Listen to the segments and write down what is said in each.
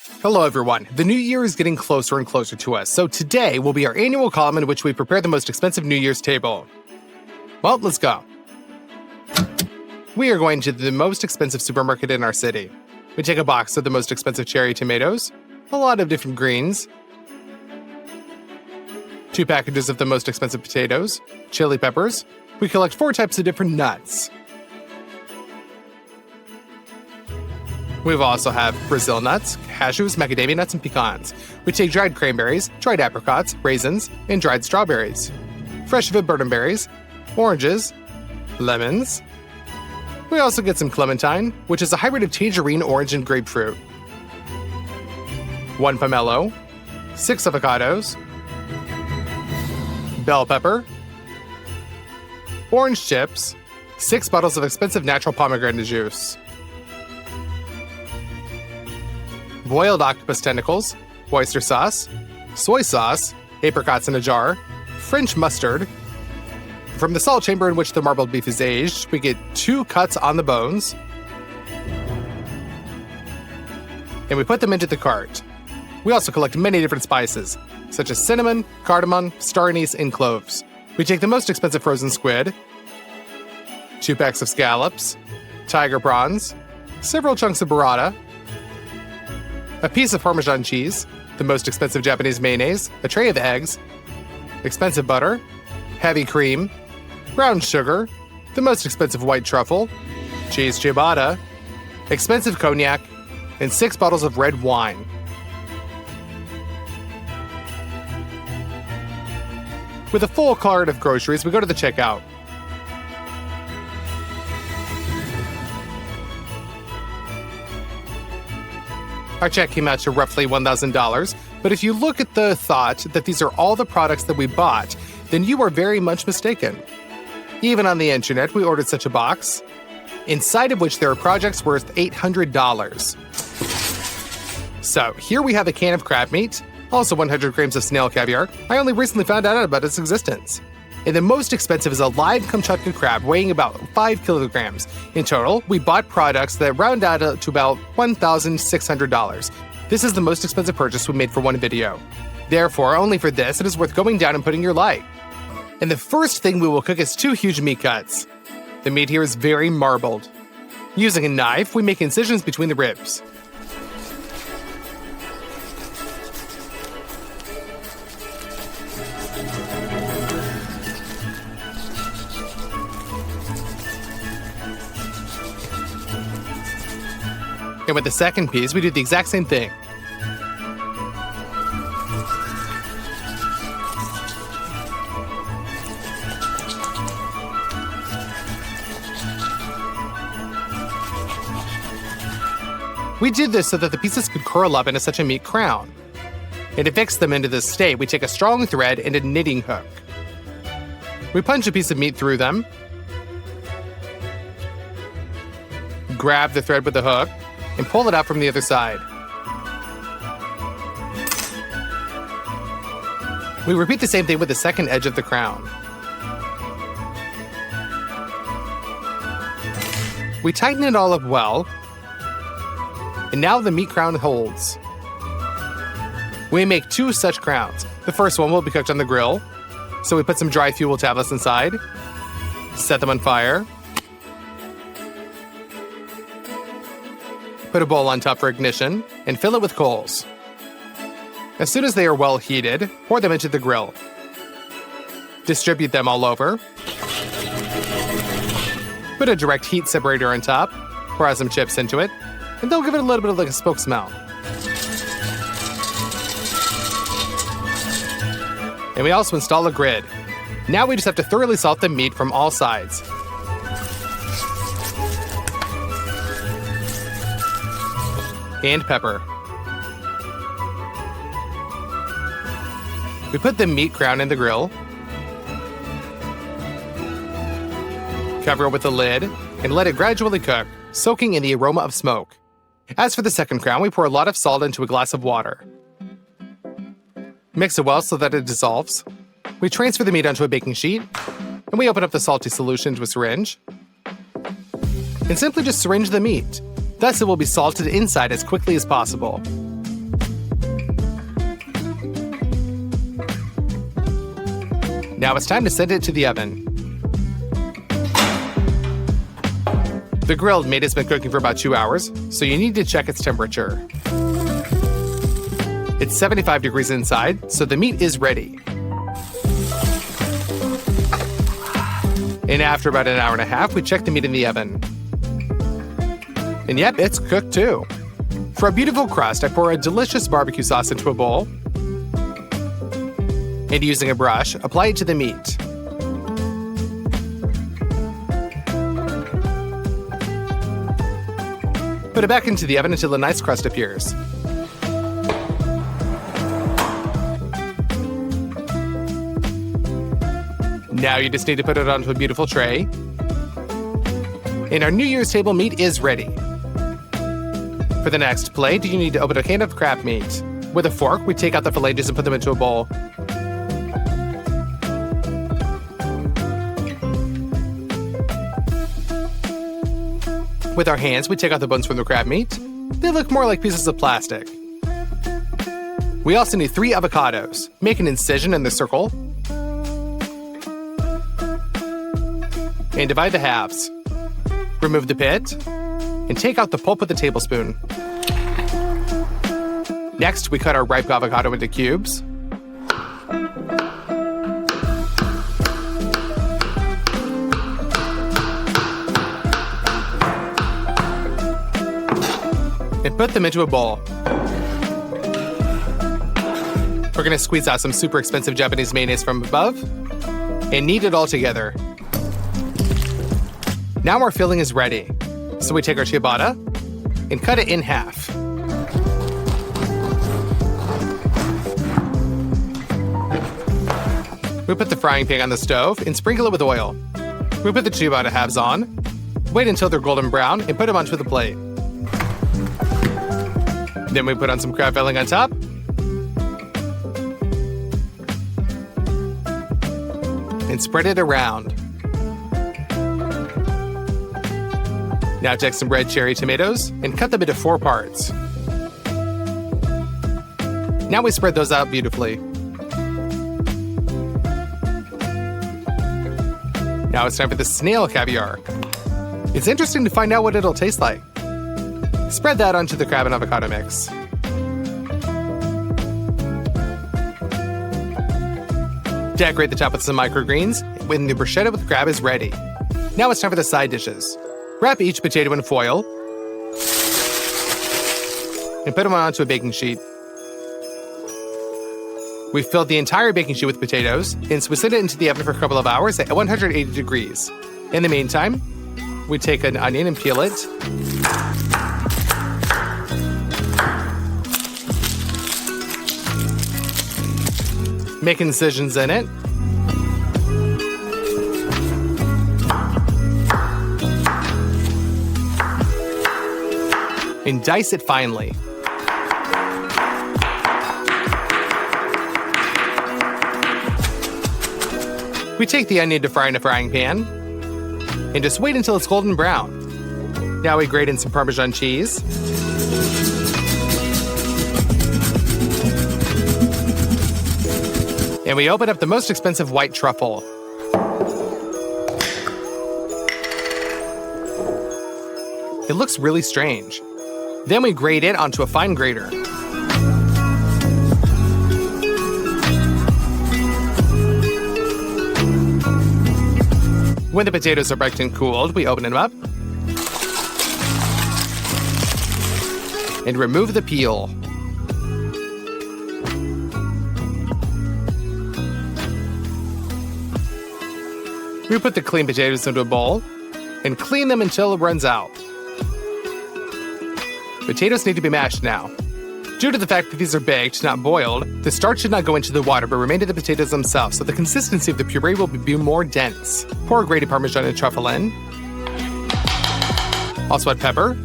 Hello everyone, the new year is getting closer and closer to us, so today will be our annual column in which we prepare the most expensive New Year's table. Well, let's go. We are going to the most expensive supermarket in our city. We take a box of the most expensive cherry tomatoes, a lot of different greens, 2 packages of the most expensive potatoes, chili peppers. We collect 4 types of different nuts. We also have Brazil nuts, cashews, macadamia nuts, and pecans. We take dried cranberries, dried apricots, raisins, and dried strawberries, fresh viburnum berries, oranges, lemons. We also get some clementine, which is a hybrid of tangerine, orange, and grapefruit, 1 pomelo, 6 avocados, bell pepper, orange chips, 6 bottles of expensive natural pomegranate juice, boiled octopus tentacles, oyster sauce, soy sauce, apricots in a jar, French mustard. From the salt chamber in which the marbled beef is aged, we get 2 cuts on the bones, and we put them into the cart. We also collect many different spices, such as cinnamon, cardamom, star anise, and cloves. We take the most expensive frozen squid, 2 packs of scallops, tiger prawns, several chunks of burrata, a piece of Parmesan cheese, the most expensive Japanese mayonnaise, a tray of eggs, expensive butter, heavy cream, brown sugar, the most expensive white truffle, cheese ciabatta, expensive cognac, and 6 bottles of red wine. With a full cart of groceries, we go to the checkout. Our check came out to roughly $1,000, but if you look at the thought that these are all the products that we bought, then you are very much mistaken. Even on the internet, we ordered such a box, inside of which there are projects worth $800. So here we have a can of crab meat, also 100 grams of snail caviar. I only recently found out about its existence. And the most expensive is a live Kamchatka crab weighing about 5 kilograms. In total, we bought products that round out to about $1,600. This is the most expensive purchase we made for one video. Therefore, only for this, it is worth going down and putting your like. And the first thing we will cook is 2 huge meat cuts. The meat here is very marbled. Using a knife, we make incisions between the ribs. And with the second piece, we do the exact same thing. We did this so that the pieces could curl up into such a meat crown. And to fix them into this state, we take a strong thread and a knitting hook. We punch a piece of meat through them, grab the thread with the hook, and pull it out from the other side. We repeat the same thing with the second edge of the crown. We tighten it all up well, and now the meat crown holds. We make 2 such crowns. The first one will be cooked on the grill, so we put some dry fuel tablets inside, set them on fire, put a bowl on top for ignition, and fill it with coals. As soon as they are well heated, pour them into the grill. Distribute them all over. Put a direct heat separator on top, pour out some chips into it, and they'll give it a little bit of like a smoke smell. And we also install a grid. Now we just have to thoroughly salt the meat from all sides. And pepper. We put the meat crown in the grill, cover it with a lid, and let it gradually cook, soaking in the aroma of smoke. As for the second crown, we pour a lot of salt into a glass of water. Mix it well so that it dissolves. We transfer the meat onto a baking sheet, and we open up the salty solution to a syringe, and simply just syringe the meat. Thus, it will be salted inside as quickly as possible. Now it's time to send it to the oven. The grilled meat has been cooking for about 2 hours, so you need to check its temperature. It's 75 degrees inside, so the meat is ready. And after about an hour and a half, we check the meat in the oven. And yep, it's cooked too. For a beautiful crust, I pour a delicious barbecue sauce into a bowl. And using a brush, apply it to the meat. Put it back into the oven until a nice crust appears. Now you just need to put it onto a beautiful tray. And our New Year's table meat is ready. For the next plate, you need to open a can of crab meat. With a fork, we take out the fillets and put them into a bowl. With our hands, we take out the bones from the crab meat. They look more like pieces of plastic. We also need 3 avocados. Make an incision in the circle. And divide the halves. Remove the pit. And take out the pulp with a tablespoon. Next, we cut our ripe avocado into cubes. And put them into a bowl. We're going to squeeze out some super expensive Japanese mayonnaise from above and knead it all together. Now our filling is ready. So we take our ciabatta and cut it in half. We put the frying pan on the stove and sprinkle it with oil. We put the ciabatta halves on, wait until they're golden brown, and put them onto the plate. Then we put on some crab filling on top. And spread it around. Now take some red cherry tomatoes and cut them into 4 parts. Now we spread those out beautifully. Now it's time for the snail caviar. It's interesting to find out what it'll taste like. Spread that onto the crab and avocado mix. Decorate the top with some microgreens when the bruschetta with crab is ready. Now it's time for the side dishes. Wrap each potato in foil and put them onto a baking sheet. We filled the entire baking sheet with potatoes, and so we set it into the oven for a couple of hours at 180 degrees. In the meantime, we take an onion and peel it. Make incisions in it. And dice it finely. We take the onion to fry in a frying pan and just wait until it's golden brown. Now we grate in some Parmesan cheese. And we open up the most expensive white truffle. It looks really strange. Then we grate it onto a fine grater. When the potatoes are baked and cooled, we open them up and remove the peel. We put the clean potatoes into a bowl and clean them until it runs out. Potatoes need to be mashed now. Due to the fact that these are baked, not boiled, the starch should not go into the water but remain in the potatoes themselves, so the consistency of the puree will be more dense. Pour grated Parmesan and truffle in. Also add pepper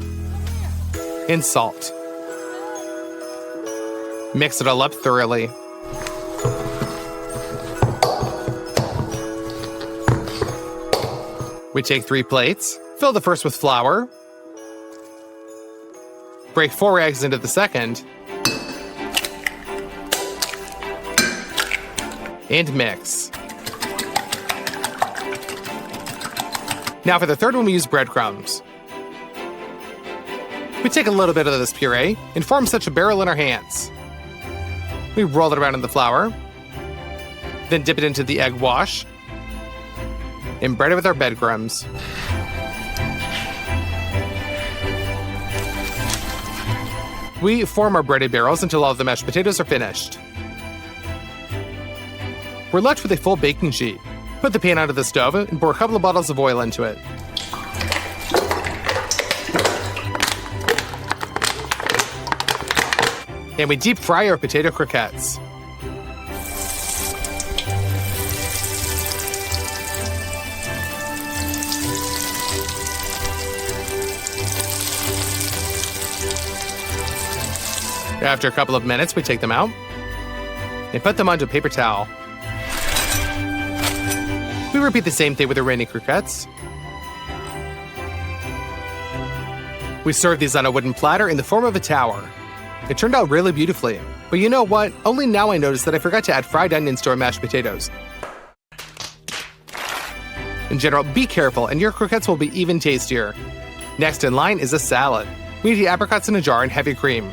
and salt. Mix it all up thoroughly. We take 3 plates, fill the first with flour, break 4 eggs into the second, and mix. Now for the third one, we use breadcrumbs. We take a little bit of this puree and form such a barrel in our hands. We roll it around in the flour, then dip it into the egg wash, and bread it with our breadcrumbs. We form our breaded barrels until all of the mashed potatoes are finished. We're left with a full baking sheet. Put the pan onto the stove and pour a couple of bottles of oil into it. And we deep fry our potato croquettes. After a couple of minutes, we take them out and put them onto a paper towel. We repeat the same thing with the remaining croquettes. We serve these on a wooden platter in the form of a tower. It turned out really beautifully. But you know what? Only now I noticed that I forgot to add fried onions to our mashed potatoes. In general, be careful and your croquettes will be even tastier. Next in line is a salad. We need the apricots in a jar and heavy cream.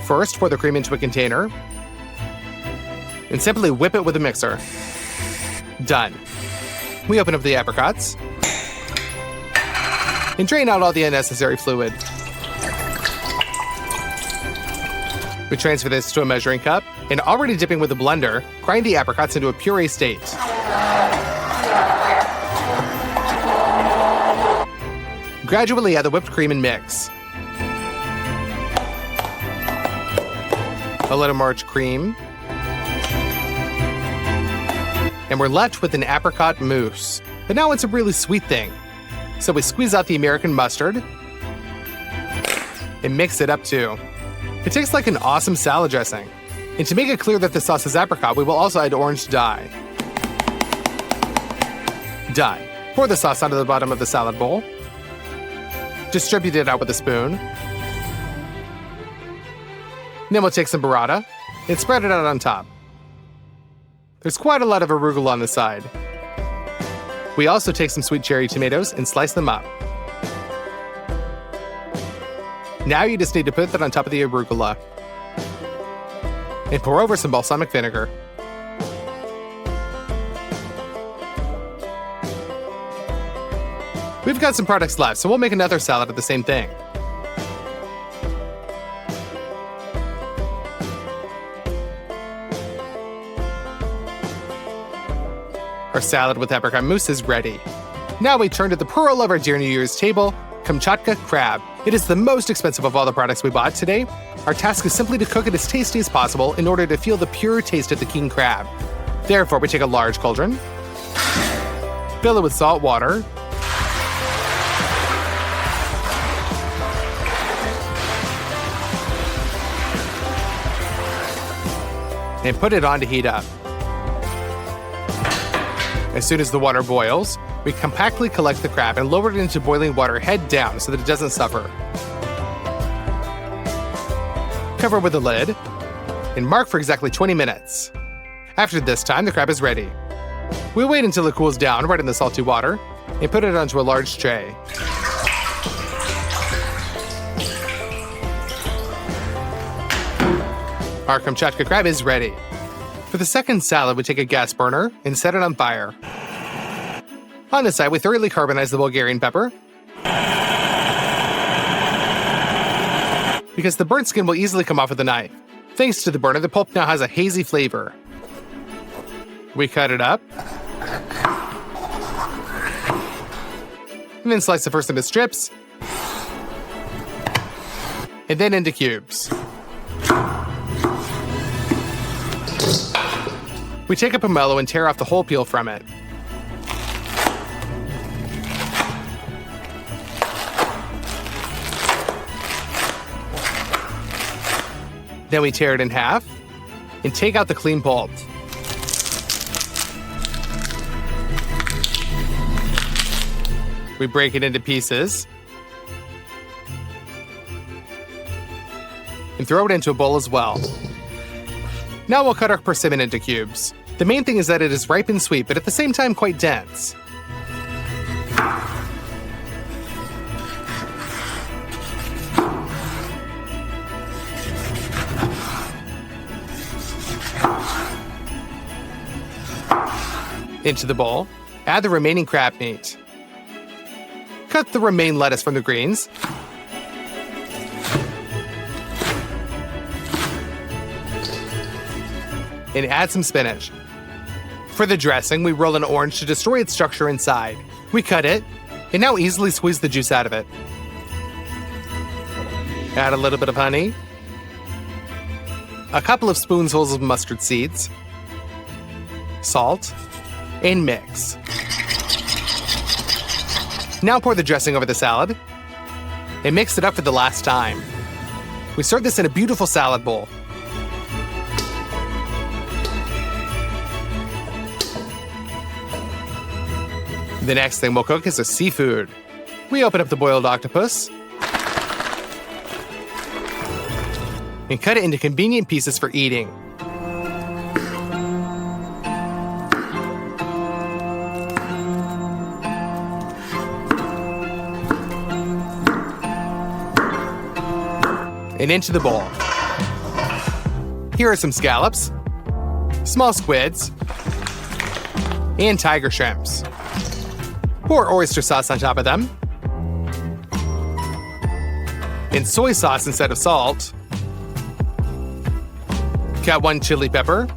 First, pour the cream into a container and simply whip it with a mixer. Done. We open up the apricots and drain out all the unnecessary fluid. We transfer this to a measuring cup and, already dipping with a blender, grind the apricots into a puree state. Gradually add the whipped cream and mix. A little more cream. And we're left with an apricot mousse. But now it's a really sweet thing. So we squeeze out the American mustard and mix it up too. It tastes like an awesome salad dressing. And to make it clear that the sauce is apricot, we will also add orange dye. Done. Pour the sauce onto the bottom of the salad bowl. Distribute it out with a spoon. Then we'll take some burrata and spread it out on top. There's quite a lot of arugula on the side. We also take some sweet cherry tomatoes and slice them up. Now you just need to put that on top of the arugula. And pour over some balsamic vinegar. We've got some products left, so we'll make another salad of the same thing. Our salad with apricot mousse is ready. Now we turn to the pearl of our dear New Year's table, Kamchatka crab. It is the most expensive of all the products we bought today. Our task is simply to cook it as tasty as possible in order to feel the pure taste of the king crab. Therefore, we take a large cauldron, fill it with salt water, and put it on to heat up. As soon as the water boils, we compactly collect the crab and lower it into boiling water head down so that it doesn't suffer. Cover with a lid and mark for exactly 20 minutes. After this time, the crab is ready. We'll wait until it cools down right in the salty water and put it onto a large tray. Our Kamchatka crab is ready. For the second salad, we take a gas burner and set it on fire. On the side, we thoroughly carbonize the Bulgarian pepper, because the burnt skin will easily come off with a knife. Thanks to the burner, the pulp now has a hazy flavor. We cut it up, and then slice it first into strips, and then into cubes. We take a pomelo and tear off the whole peel from it. Then we tear it in half and take out the clean pulp. We break it into pieces and throw it into a bowl as well. Now we'll cut our persimmon into cubes. The main thing is that it is ripe and sweet, but at the same time quite dense. Into the bowl, add the remaining crab meat. Cut the remaining lettuce from the greens. And add some spinach. For the dressing, we roll an orange to destroy its structure inside. We cut it, and now easily squeeze the juice out of it. Add a little bit of honey, a couple of spoonfuls of mustard seeds, salt, and mix. Now pour the dressing over the salad, and mix it up for the last time. We serve this in a beautiful salad bowl. The next thing we'll cook is a seafood. We open up the boiled octopus and cut it into convenient pieces for eating. And into the bowl. Here are some scallops, small squids, and tiger shrimps. Pour oyster sauce on top of them, and soy sauce instead of salt. Cut 1 chili pepper,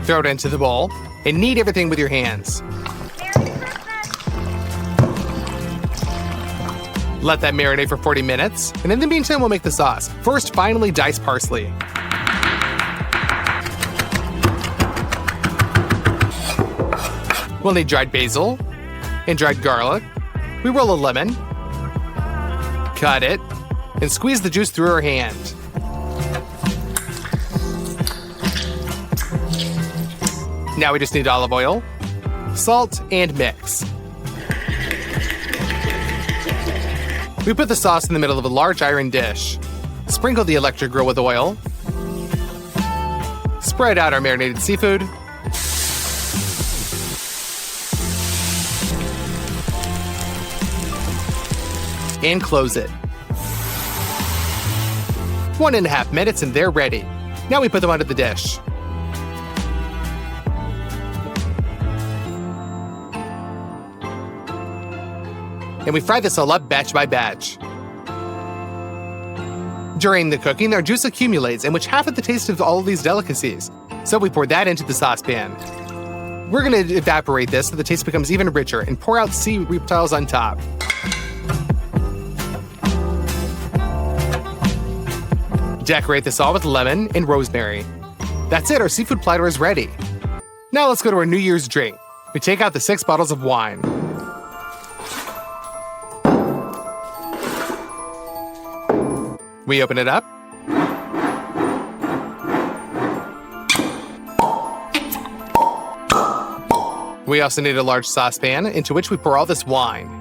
throw it into the bowl, and knead everything with your hands. Let that marinate for 40 minutes, and in the meantime, we'll make the sauce. First, finely dice parsley. We'll need dried basil and dried garlic. We roll a lemon, cut it, and squeeze the juice through our hand. Now we just need olive oil, salt, and mix. We put the sauce in the middle of a large iron dish. Sprinkle the electric grill with oil. Spread out our marinated seafood. And close it. 1.5 minutes and they're ready. Now we put them onto the dish. And we fry this all up batch by batch. During the cooking, their juice accumulates, in which half of the taste of all of these delicacies. So we pour that into the saucepan. We're going to evaporate this so the taste becomes even richer and pour out sea reptiles on top. Decorate this all with lemon and rosemary. That's it, our seafood platter is ready. Now let's go to our New Year's drink. We take out the 6 bottles of wine. We open it up. We also need a large saucepan into which we pour all this wine.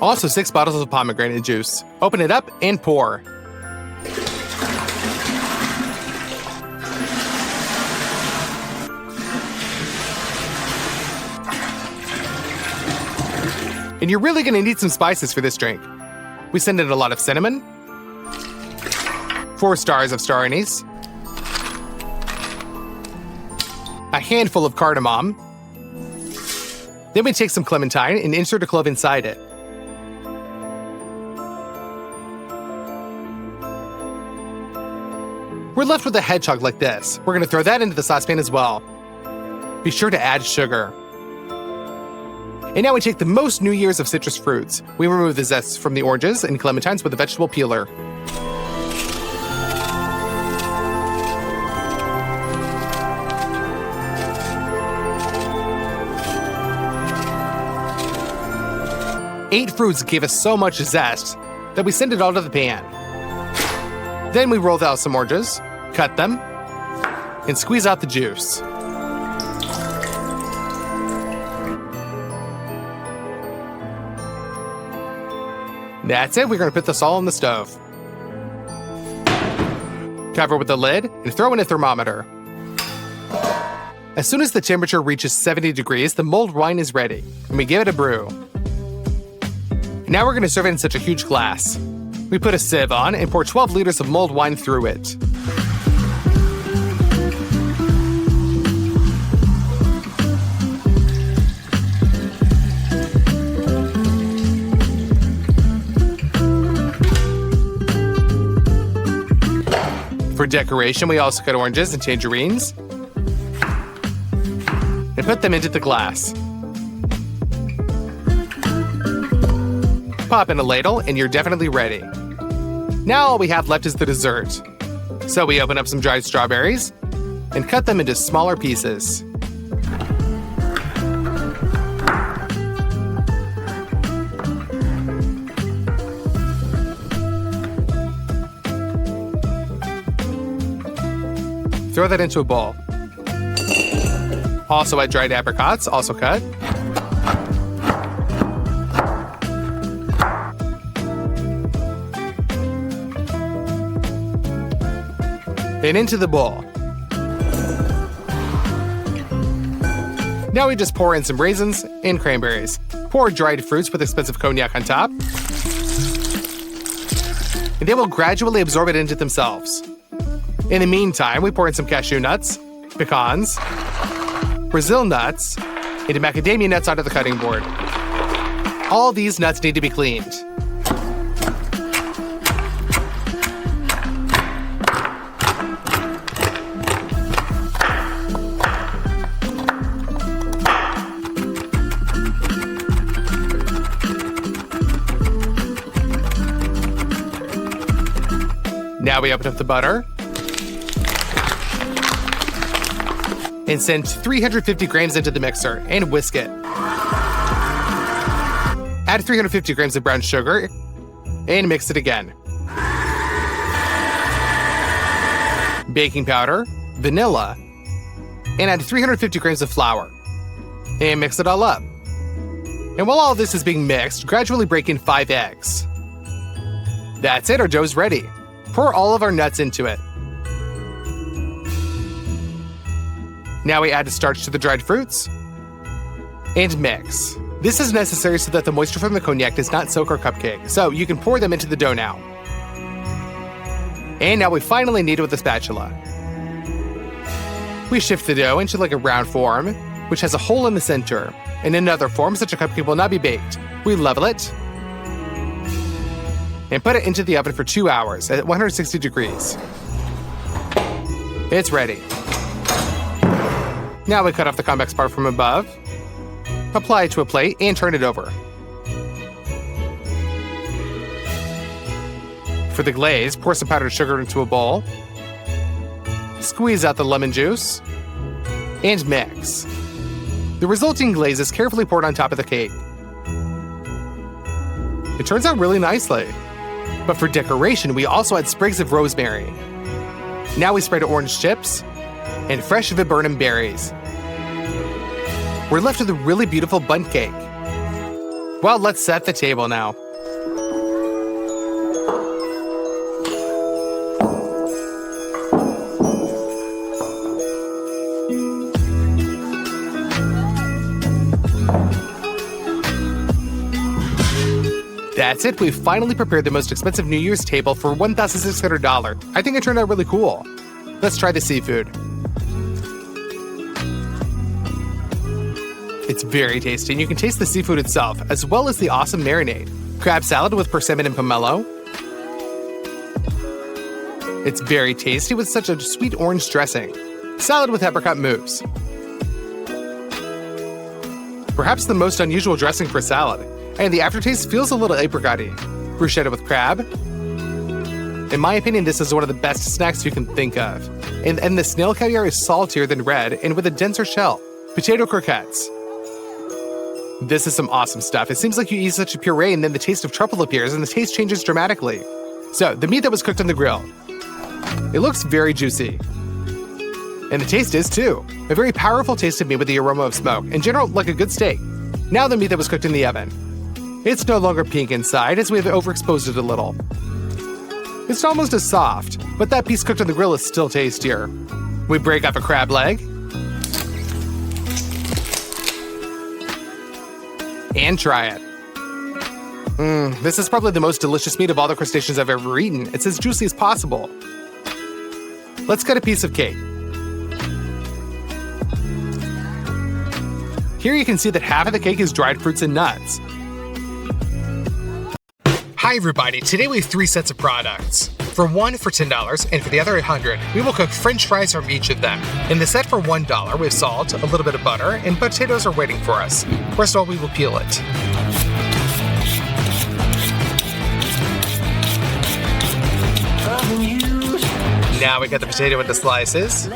Also 6 bottles of pomegranate juice. Open it up and pour. And you're really gonna need some spices for this drink. We send in a lot of cinnamon, 4 stars of star anise, a handful of cardamom. Then we take some clementine and insert a clove inside it. We're left with a hedgehog like this. We're gonna throw that into the saucepan as well. Be sure to add sugar. And now we take the most New Year's of citrus fruits. We remove the zest from the oranges and clementines with a vegetable peeler. Eight fruits gave us so much zest that we send it all to the pan. Then we roll out some oranges, cut them, and squeeze out the juice. That's it, we're gonna put this all on the stove. Cover with the lid and throw in a thermometer. As soon as the temperature reaches 70 degrees, the mulled wine is ready, and we give it a brew. Now we're gonna serve it in such a huge glass. We put a sieve on and pour 12 liters of mulled wine through it. For decoration, we also cut oranges and tangerines and put them into the glass. Pop in a ladle and you're definitely ready. Now all we have left is the dessert. So we open up some dried strawberries and cut them into smaller pieces. Throw that into a bowl. Also add dried apricots, also cut. And into the bowl. Now we just pour in some raisins and cranberries. Pour dried fruits with expensive cognac on top. And they will gradually absorb it into themselves. In the meantime, we pour in some cashew nuts, pecans, Brazil nuts, and macadamia nuts onto the cutting board. All these nuts need to be cleaned. Now we open up the butter and send 350 grams into the mixer and whisk it. Add 350 grams of brown sugar and mix it again. Baking powder, vanilla, and add 350 grams of flour. And mix it all up. And while all this is being mixed, gradually break in 5 eggs. That's it, our dough's ready. Pour all of our nuts into it. Now we add the starch to the dried fruits and mix. This is necessary so that the moisture from the cognac does not soak our cupcake, so you can pour them into the dough now. And now we finally knead it with a spatula. We shift the dough into like a round form, which has a hole in the center. In another form, such a cupcake will not be baked. We level it and put it into the oven for 2 hours at 160 degrees. It's ready. Now we cut off the convex part from above, apply it to a plate, and turn it over. For the glaze, pour some powdered sugar into a bowl, squeeze out the lemon juice, and mix. The resulting glaze is carefully poured on top of the cake. It turns out really nicely. But for decoration, we also add sprigs of rosemary. Now we spread orange chips and fresh viburnum berries. We're left with a really beautiful bundt cake. Well, let's set the table now. That's it, we've finally prepared the most expensive New Year's table for $1,600. I think it turned out really cool. Let's try the seafood. It's very tasty, and you can taste the seafood itself, as well as the awesome marinade. Crab salad with persimmon and pomelo. It's very tasty with such a sweet orange dressing. Salad with apricot mousse. Perhaps the most unusual dressing for salad, and the aftertaste feels a little apricot-y. Bruschetta with crab. In my opinion, this is one of the best snacks you can think of. And the snail caviar is saltier than red and with a denser shell. Potato croquettes. This is some awesome stuff. It seems like you eat such a puree and then the taste of truffle appears and the taste changes dramatically. So, the meat that was cooked on the grill. It looks very juicy. And the taste is too. A very powerful taste of meat with the aroma of smoke. In general, like a good steak. Now the meat that was cooked in the oven. It's no longer pink inside as we have overexposed it a little. It's almost as soft, but that piece cooked on the grill is still tastier. We break up a crab leg and try it. This is probably the most delicious meat of all the crustaceans I've ever eaten. It's as juicy as possible. Let's cut a piece of cake. Here you can see that half of the cake is dried fruits and nuts. Hi everybody, today we have 3 sets of products. For one for $10 and for the other $100, we will cook french fries from each of them. In the set for $1, we have salt, a little bit of butter, and potatoes are waiting for us. First of all, we will peel it. Now we got the potato into slices.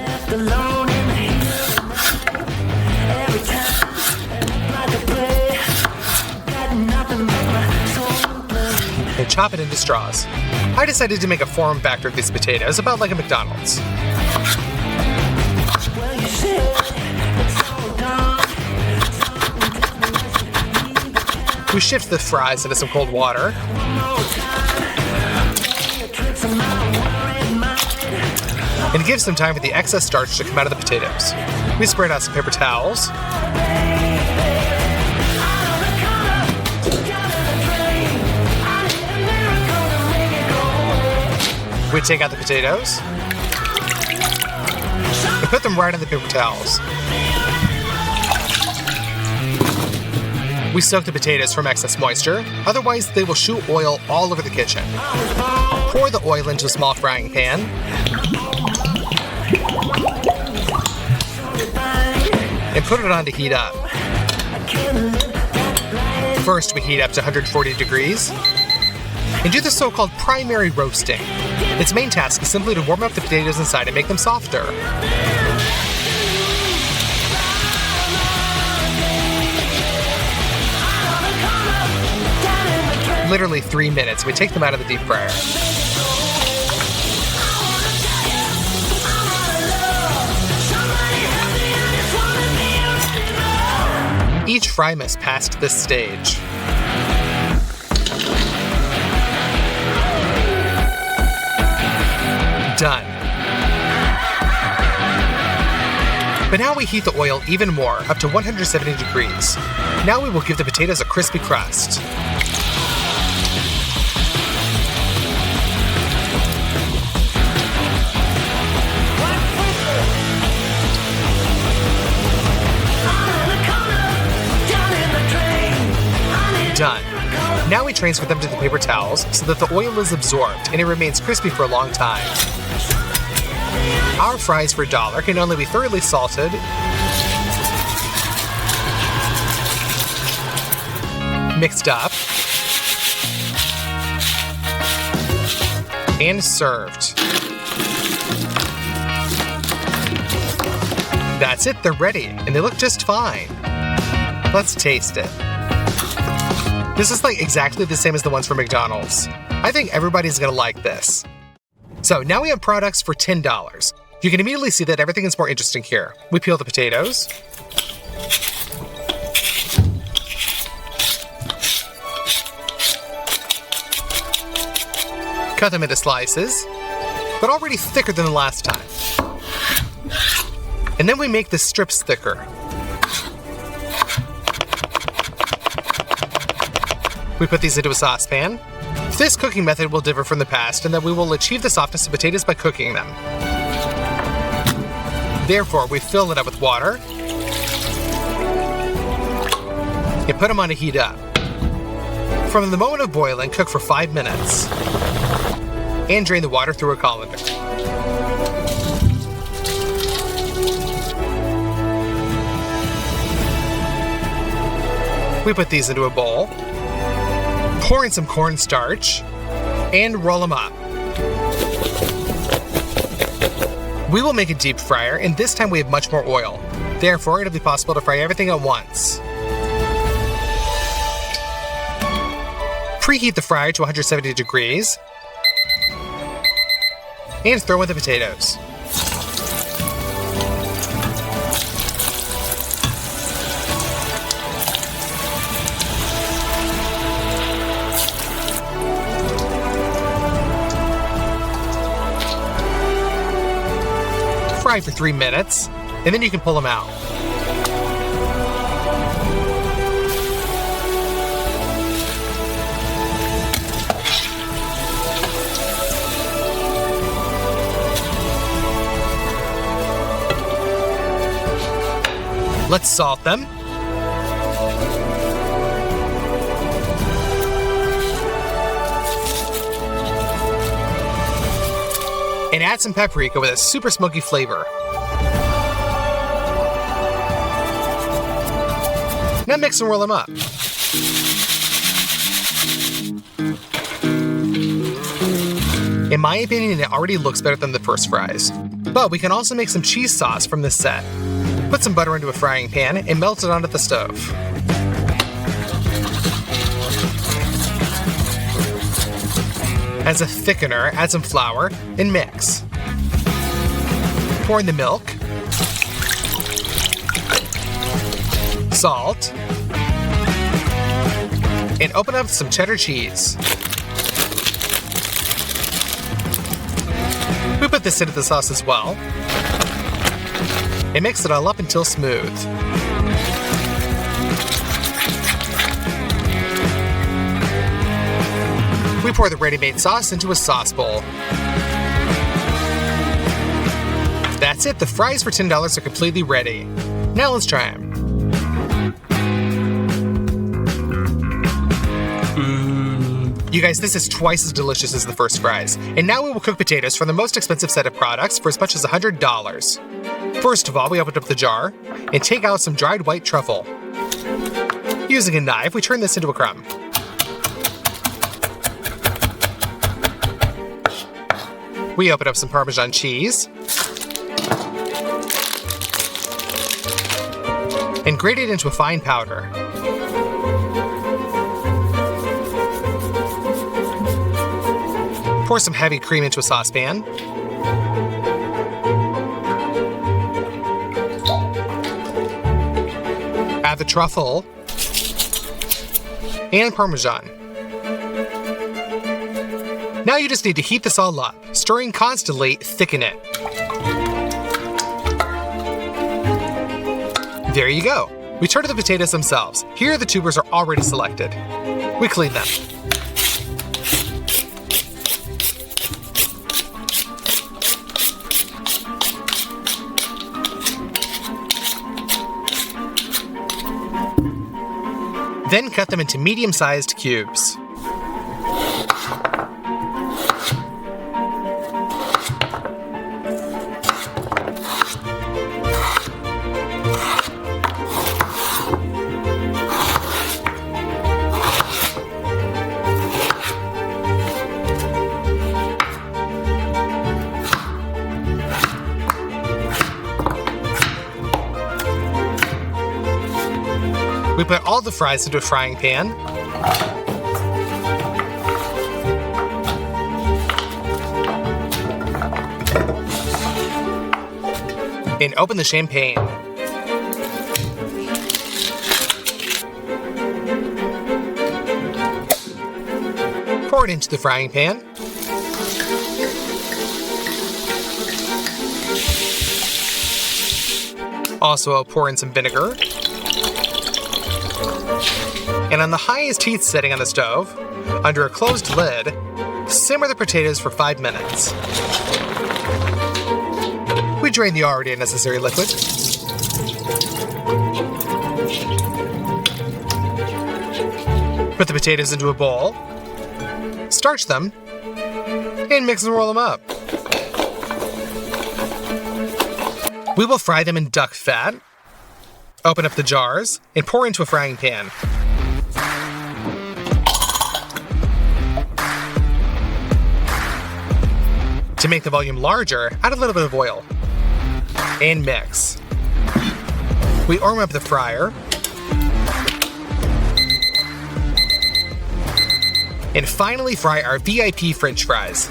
And chop it into straws. I decided to make a form factor of these potatoes, about like a McDonald's. We shift the fries into some cold water. And give some time for the excess starch to come out of the potatoes. We spread out some paper towels. We take out the potatoes and put them right on the paper towels. We soak the potatoes from excess moisture, otherwise they will shoot oil all over the kitchen. Pour the oil into a small frying pan. And put it on to heat up. First, we heat up to 140 degrees and do the so-called primary roasting. Its main task is simply to warm up the potatoes inside and make them softer. Literally 3 minutes, we take them out of the deep fryer. Each fry must pass to this stage. Done. But now we heat the oil even more, up to 170 degrees. Now we will give the potatoes a crispy crust. Done. Now we transfer them to the paper towels so that the oil is absorbed and it remains crispy for a long time. Our fries for $1 can only be thoroughly salted, mixed up, and served. That's it, they're ready, and they look just fine. Let's taste it. This is like exactly the same as the ones from McDonald's. I think everybody's gonna like this. So now we have products for $10. You can immediately see that everything is more interesting here. We peel the potatoes. Cut them into slices, but already thicker than the last time. And then we make the strips thicker. We put these into a saucepan. This cooking method will differ from the past in that we will achieve the softness of potatoes by cooking them. Therefore, we fill it up with water and put them on to heat up. From the moment of boiling, cook for 5 minutes and drain the water through a colander. We put these into a bowl, pour in some cornstarch, and roll them up. We will make a deep fryer, and this time we have much more oil. Therefore, it'll be possible to fry everything at once. Preheat the fryer to 170 degrees, and throw in the potatoes. Fry for 3 minutes, and then you can pull them out. Let's salt them. And add some paprika with a super smoky flavor. Now mix and roll them up. In my opinion, it already looks better than the first fries. But we can also make some cheese sauce from this set. Put some butter into a frying pan and melt it onto the stove. As a thickener, add some flour and mix. Pour in the milk, salt, and open up some cheddar cheese. We put this into the sauce as well, and mix it all up until smooth. We pour the ready-made sauce into a sauce bowl. That's it, the fries for $10 are completely ready. Now let's try them. You guys, this is twice as delicious as the first fries. And now we will cook potatoes for the most expensive set of products for as much as $100. First of all, we open up the jar and take out some dried white truffle. Using a knife, we turn this into a crumb. We open up some Parmesan cheese and grate it into a fine powder. Pour some heavy cream into a saucepan. Add the truffle and Parmesan. Now you just need to heat this all up. Stirring constantly, thicken it. There you go. We turn to the potatoes themselves. Here the tubers are already selected. We clean them. Then cut them into medium-sized cubes. We put all the fries into a frying pan. And open the champagne. Pour it into the frying pan. Also, I'll pour in some vinegar. And on the highest heat setting on the stove, under a closed lid, simmer the potatoes for 5 minutes. We drain the already unnecessary liquid. Put the potatoes into a bowl, starch them, and mix and roll them up. We will fry them in duck fat. Open up the jars and pour into a frying pan. To make the volume larger, add a little bit of oil. And mix. We warm up the fryer. And finally fry our VIP French fries.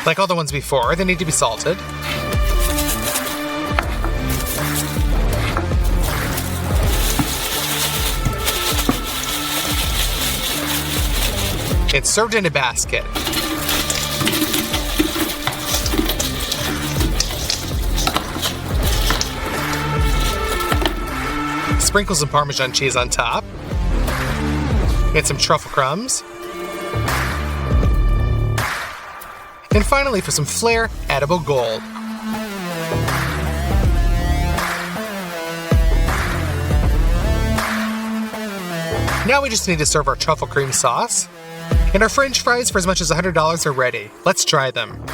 Like all the ones before, they need to be salted. It's served in a basket. Sprinkle some Parmesan cheese on top. And some truffle crumbs. And finally, for some flair, edible gold. Now we just need to serve our truffle cream sauce. And our French fries for as much as $100 are ready. Let's try them.